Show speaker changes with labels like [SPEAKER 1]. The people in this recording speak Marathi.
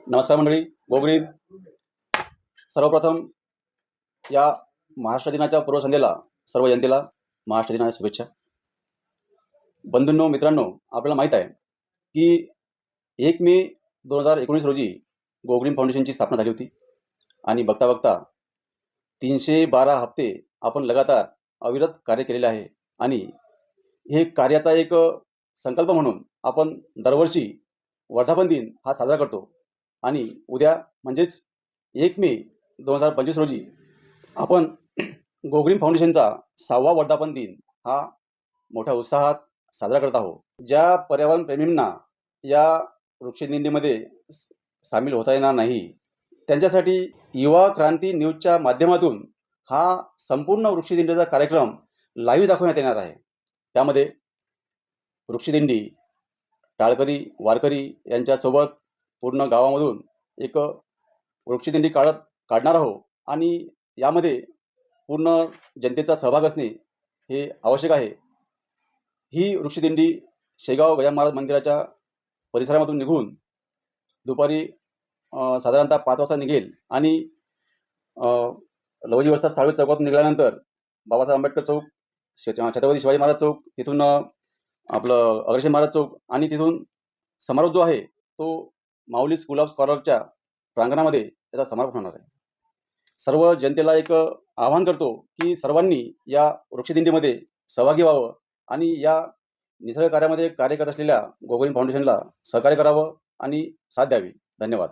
[SPEAKER 1] नमस्कार मंडळी. गोगरीत सर्वप्रथम या महाराष्ट्र दिनाच्या पूर्वसंध्येला सर्व जनतेला महाराष्ट्र दिनाच्या शुभेच्छा. बंधूंनो, मित्रांनो, आपल्याला माहीत आहे की 1 मे 2019 रोजी गोगरीन फाउंडेशनची स्थापना झाली होती आणि बघता बघता 312 हप्ते आपण लगातार अविरत कार्य केलेले आहे. आणि हे कार्याचा एक संकल्प म्हणून आपण दरवर्षी वर्धापन दिन हा साजरा करतो. आणि उद्या म्हणजेच 1 मे 2025 रोजी आपण गोगरीन फाउंडेशनचा 6वा वर्धापन दिन हा मोठ्या उत्साहात साजरा करत आहोत. ज्या पर्यावरण प्रेमींना या वृक्षदिंडीमध्ये सामील होता येणार नाही, त्यांच्यासाठी युवा क्रांती न्यूजच्या माध्यमातून हा संपूर्ण वृक्षदिंडीचा कार्यक्रम लाईव्ह दाखवण्यात येणार आहे. त्यामध्ये वृक्षदिंडी, टाळकरी, वारकरी यांच्यासोबत पूर्ण गावामधून एक वृक्षदिंडी काढणार आहोत आणि यामध्ये पूर्ण जनतेचा सहभाग असणे हे आवश्यक आहे. ही वृक्षदिंडी शेगाव गजानन महाराज मंदिराच्या परिसरामधून निघून दुपारी साधारणतः 5 वाजता निघेल आणि लवजी वस्ता साळवे चौकातून निघाल्यानंतर बाबासाहेब आंबेडकर चौक, छत्रपती शिवाजी महाराज चौक, तिथून आपलं अग्रसेन महाराज चौक आणि तिथून समारोप जो आहे तो माऊली स्कूल ऑफ स्कॉलरच्या प्रांगणामध्ये त्याचा समारोप होणार आहे. सर्व जनतेला एक आवाहन करतो की सर्वांनी या वृक्षदिंडीमध्ये सहभागी व्हावं आणि या निसर्ग कार्यामध्ये कार्य करत असलेल्या गोगरीन फाउंडेशनला सहकार्य करावं आणि साथ द्यावी. धन्यवाद.